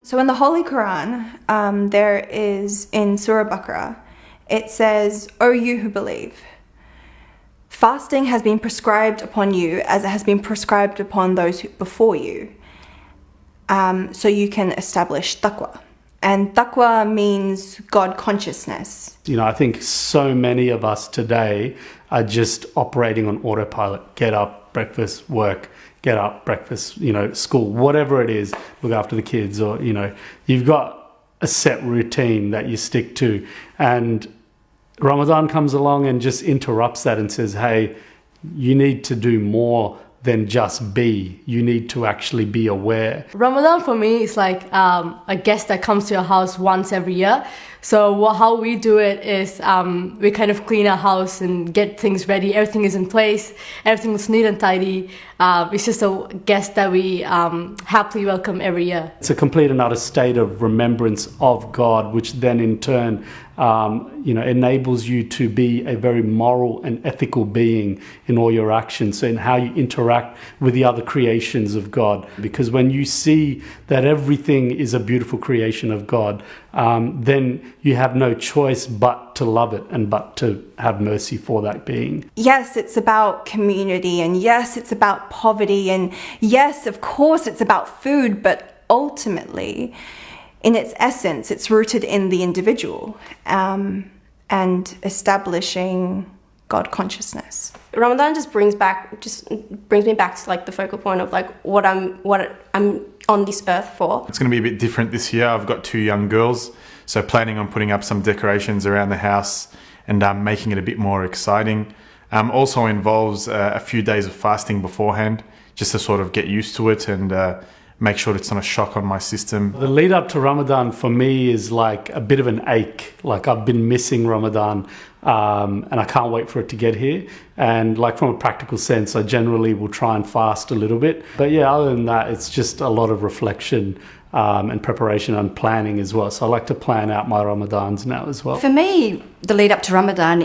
So in the Holy Quran, there is in Surah Baqarah, it says, "O you who believe, fasting has been prescribed upon you as it has been prescribed upon those before you, so you can establish taqwa." And taqwa means God consciousness. I think so many of us today are just operating on autopilot. Get up, breakfast, work, get up, breakfast, school, whatever it is, look after the kids, or, you've got a set routine that you stick to. And Ramadan comes along and just interrupts that and says, hey, you need to do more than just be. You need to actually be aware. Ramadan for me is like a guest that comes to your house once every year. So how we do it is we kind of clean our house and get things ready. Everything is in place. Everything is neat and tidy. It's just a guest that we happily welcome every year. It's a complete and utter state of remembrance of God, which then in turn enables you to be a very moral and ethical being in all your actions and how you interact with the other creations of God. Because when you see that everything is a beautiful creation of God, then you have no choice but to love it and but to have mercy for that being. Yes, it's about community, and yes, it's about poverty, and yes, of course, it's about food, but ultimately, in its essence, it's rooted in the individual and establishing God consciousness. Ramadan just brings me back to like the focal point of like what I'm on this earth for. It's going to be a bit different this year. I've got 2 young girls, so planning on putting up some decorations around the house and making it a bit more exciting. Also involves a few days of fasting beforehand, just to sort of get used to it and make sure it's not a shock on my system. The lead up to Ramadan for me is like a bit of an ache. Like I've been missing Ramadan and I can't wait for it to get here. And like from a practical sense, I generally will try and fast a little bit. But yeah, other than that, it's just a lot of reflection and preparation and planning as well. So I like to plan out my Ramadans now as well. For me, the lead up to Ramadan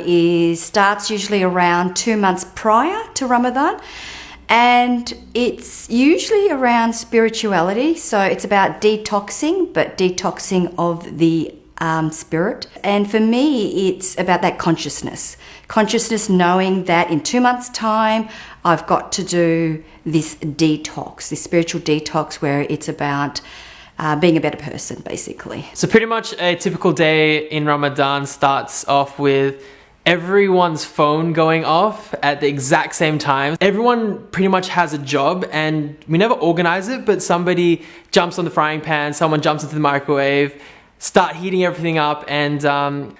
starts usually around 2 months prior to Ramadan. And it's usually around spirituality. So it's about detoxing, but detoxing of the spirit. And for me, it's about that consciousness. Consciousness knowing that in 2 months' time, I've got to do this detox, this spiritual detox where it's about being a better person, basically. So pretty much a typical day in Ramadan starts off with everyone's phone going off at the exact same time. Everyone pretty much has a job and we never organize it, but somebody jumps on the frying pan, someone jumps into the microwave, start heating everything up, and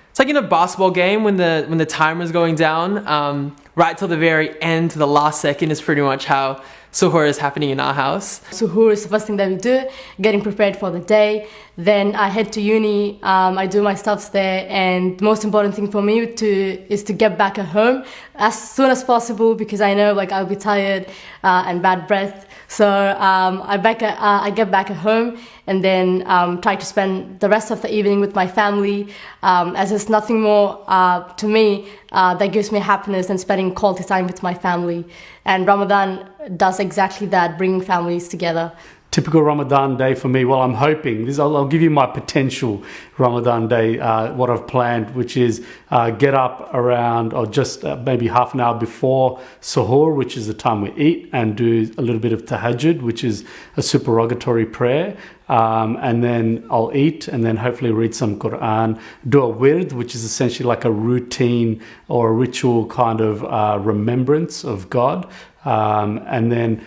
it's like in a basketball game when the timer is going down, right till the very end, to the last second is pretty much how suhoor is happening in our house. Suhoor is the first thing that we do, getting prepared for the day. Then I head to uni, I do my stuffs there, and the most important thing for me is to get back at home as soon as possible, because I know like I'll be tired and bad breath. So I get back at home and then try to spend the rest of the evening with my family, as there's nothing more to me that gives me happiness than spending quality time with my family. And Ramadan does exactly that, bringing families together. Typical Ramadan day for me, well, I'm hoping, I'll give you my potential Ramadan day, what I've planned, which is get up around, or just maybe half an hour before suhoor, which is the time we eat, and do a little bit of tahajjud, which is a supererogatory prayer. And then I'll eat and then hopefully read some Quran, do a wird, which is essentially like a routine or a ritual kind of remembrance of God. And then,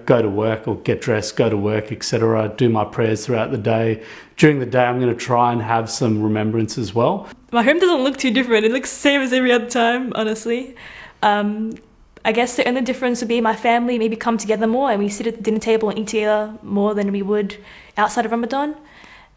go to work or get dressed, go to work, etc. Do my prayers throughout the day. During the day, I'm going to try and have some remembrance as well. My home doesn't look too different. It looks the same as every other time, honestly. I guess the only difference would be my family maybe come together more and we sit at the dinner table and eat together more than we would outside of Ramadan.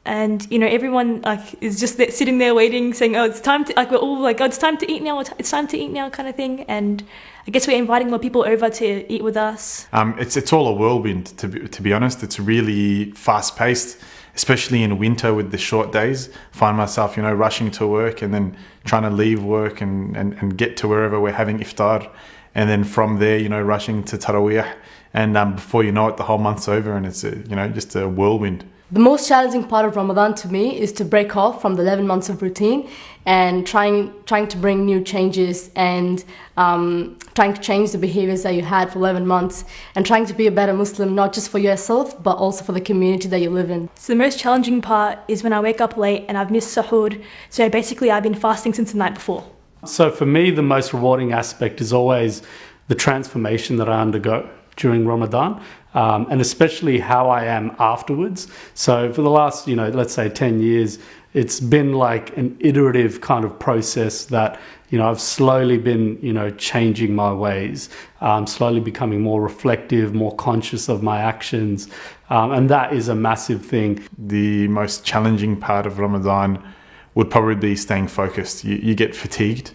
And, everyone is just sitting there waiting, saying, oh, it's time to, we're all like, oh, it's time to eat now, it's time to eat now kind of thing. And I guess we're inviting more people over to eat with us. It's all a whirlwind, to be honest. It's really fast paced, especially in winter with the short days. Find myself, rushing to work and then trying to leave work and get to wherever we're having iftar. and then from there, rushing to Taraweeh, and before you know it, the whole month's over, and it's just a whirlwind. The most challenging part of Ramadan to me is to break off from the 11 months of routine and trying to bring new changes and trying to change the behaviors that you had for 11 months and trying to be a better Muslim, not just for yourself, but also for the community that you live in. So the most challenging part is when I wake up late and I've missed suhoor. So basically I've been fasting since the night before. So for me, the most rewarding aspect is always the transformation that I undergo during Ramadan, and especially how I am afterwards. So for the last, let's say 10 years, it's been like an iterative kind of process that, I've slowly been, changing my ways, slowly becoming more reflective, more conscious of my actions. And that is a massive thing. The most challenging part of Ramadan would probably be staying focused. You get fatigued.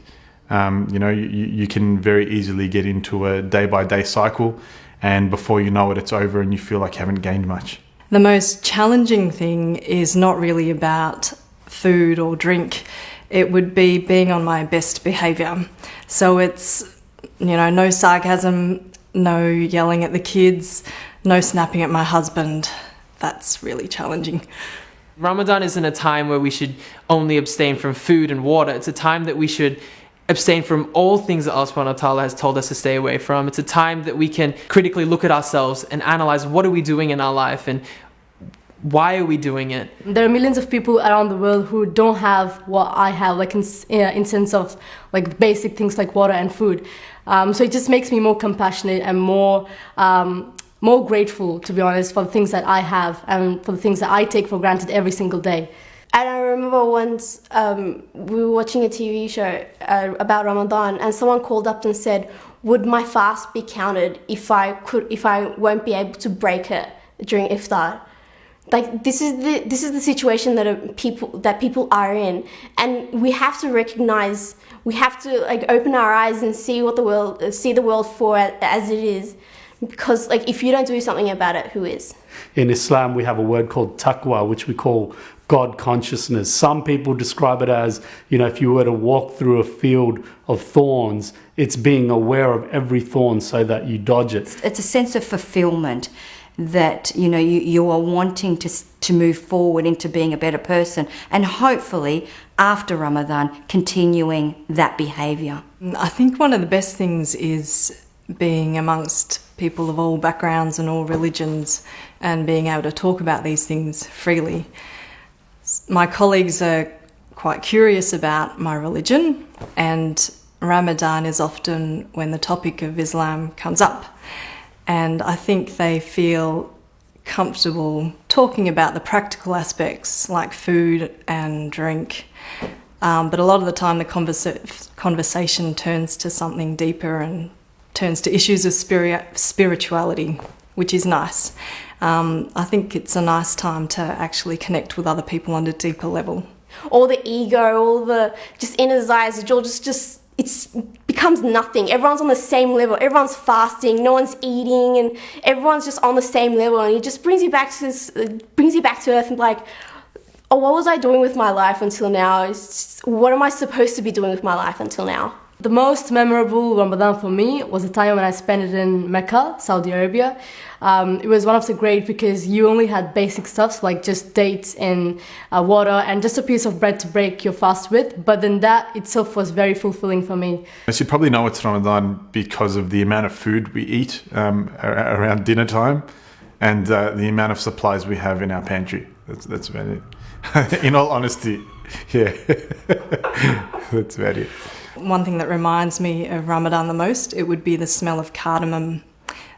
You can very easily get into a day-by-day cycle, and before you know it, it's over and you feel like you haven't gained much. The most challenging thing is not really about food or drink. It would be being on my best behaviour. So it's, no sarcasm, no yelling at the kids, no snapping at my husband. That's really challenging. Ramadan isn't a time where we should only abstain from food and water. It's a time that we should abstain from all things that Allah subhanahu wa ta'ala has told us to stay away from. It's a time that we can critically look at ourselves and analyze what are we doing in our life and why are we doing it. There are millions of people around the world who don't have what I have, like in sense of like basic things like water and food. So it just makes me more compassionate and more grateful, to be honest, for the things that I have and for the things that I take for granted every single day. And I remember once we were watching a TV show about Ramadan, and someone called up and said, "Would my fast be counted if I won't be able to break it during iftar?" Like this is the situation that people are in, and we have to recognize. We have to open our eyes and see the world for as it is, because if you don't do something about it, who is? In Islam, we have a word called taqwa, which we call God consciousness. Some people describe it as, if you were to walk through a field of thorns, it's being aware of every thorn so that you dodge it. It's a sense of fulfillment that, you are wanting to move forward into being a better person, and hopefully after Ramadan continuing that behaviour. I think one of the best things is being amongst people of all backgrounds and all religions and being able to talk about these things freely. My colleagues are quite curious about my religion, and Ramadan is often when the topic of Islam comes up. And I think they feel comfortable talking about the practical aspects like food and drink. But a lot of the time the conversation turns to something deeper and turns to issues of spirituality, which is nice. I think it's a nice time to actually connect with other people on a deeper level. All the ego, all the just inner desires, it becomes nothing. Everyone's on the same level. Everyone's fasting. No one's eating, and everyone's just on the same level. And it just brings you back to earth and oh, what was I doing with my life until now? What am I supposed to be doing with my life until now? The most memorable Ramadan for me was the time when I spent it in Mecca, Saudi Arabia. It was one of the great because you only had basic stuff like just dates and water and just a piece of bread to break your fast with. But then that itself was very fulfilling for me. As you probably know, it's Ramadan because of the amount of food we eat around dinner time and the amount of supplies we have in our pantry. That's about it. In all honesty, yeah, that's about it. One thing that reminds me of Ramadan the most, it would be the smell of cardamom,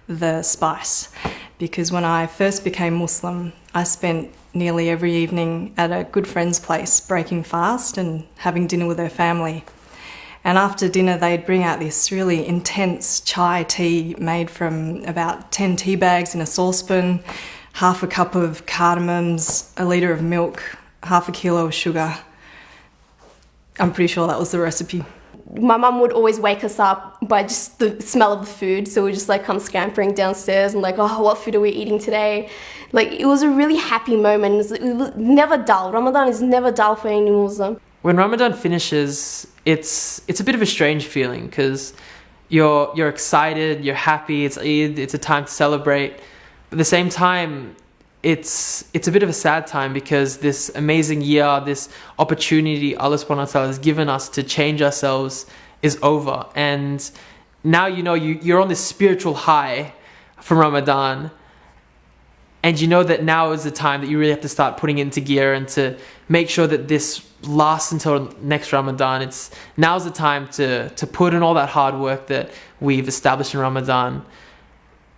the spice. Because when I first became Muslim, I spent nearly every evening at a good friend's place breaking fast and having dinner with her family. And after dinner, they'd bring out this really intense chai tea made from about 10 tea bags in a saucepan, half a cup of cardamoms, a litre of milk, half a kilo of sugar. I'm pretty sure that was the recipe. My mum would always wake us up by just the smell of the food, so we just come scampering downstairs and oh, what food are we eating today? It was a really happy moment. It was never dull. Ramadan is never dull for any Muslim. When Ramadan finishes, it's a bit of a strange feeling because you're excited, you're happy, it's Eid, it's a time to celebrate. But at the same time, it's a bit of a sad time because this amazing year, this opportunity Allah subhanahu wa ta'ala has given us to change ourselves is over. And now you're on this spiritual high from Ramadan, and you know that now is the time that you really have to start putting into gear and to make sure that this lasts until next Ramadan. Now's the time to put in all that hard work that we've established in Ramadan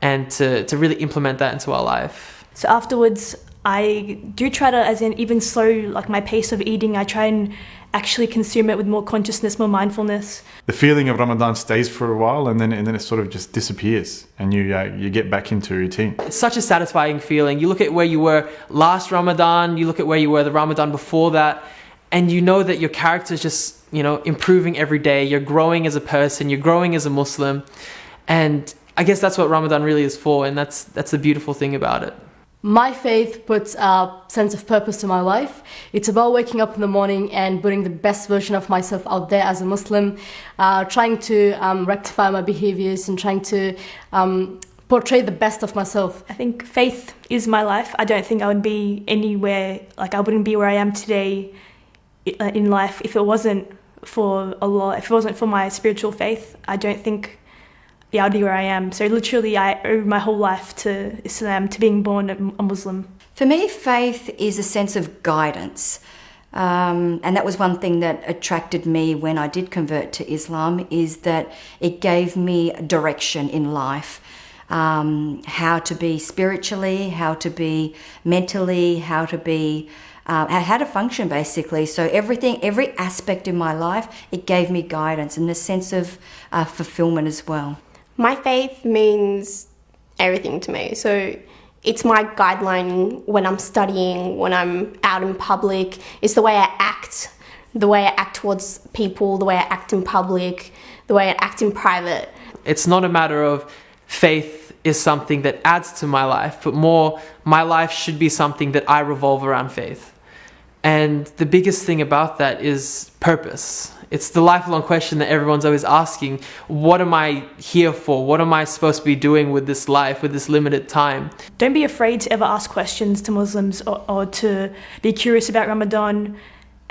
and to really implement that into our life. So afterwards, I do try to, even slow like my pace of eating. I try and actually consume it with more consciousness, more mindfulness. The feeling of Ramadan stays for a while, and then it sort of just disappears, and you get back into routine. It's such a satisfying feeling. You look at where you were last Ramadan, you look at where you were the Ramadan before that, and you know that your character is just, improving every day. You're growing as a person, you're growing as a Muslim, and I guess that's what Ramadan really is for, and that's the beautiful thing about it. My faith puts a sense of purpose to my life. It's about waking up in the morning and putting the best version of myself out there as a Muslim, trying to rectify my behaviors and trying to portray the best of myself. I think faith is my life. I don't think I would be anywhere, I wouldn't be where I am today in life if it wasn't for Allah, if it wasn't for my spiritual faith. I don't think I'd be where I am. So literally I owe my whole life to Islam, to being born a Muslim. For me, faith is a sense of guidance. And that was one thing that attracted me when I did convert to Islam, is that it gave me direction in life. How to be spiritually, how to be mentally, how to function basically. So every aspect in my life, it gave me guidance and a sense of fulfillment as well. My faith means everything to me. So it's my guideline when I'm studying, when I'm out in public. It's the way I act towards people, the way I act in public, the way I act in private. It's not a matter of faith is something that adds to my life, but more my life should be something that I revolve around faith. And the biggest thing about that is purpose. It's the lifelong question that everyone's always asking. What am I here for? What am I supposed to be doing with this life, with this limited time? Don't be afraid to ever ask questions to Muslims or to be curious about Ramadan.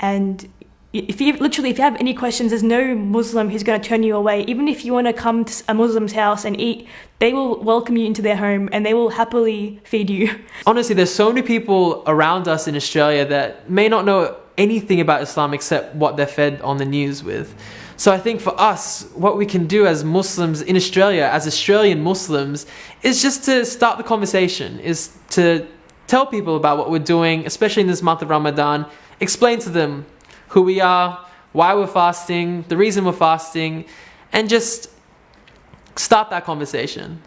And if you have any questions, there's no Muslim who's going to turn you away. Even if you want to come to a Muslim's house and eat, they will welcome you into their home and they will happily feed you. Honestly, there's so many people around us in Australia that may not know anything about Islam except what they're fed on the news with. So I think for us, what we can do as Muslims in Australia, as Australian Muslims, is just to start the conversation, is to tell people about what we're doing, especially in this month of Ramadan, explain to them who we are, why we're fasting, the reason we're fasting, and just start that conversation.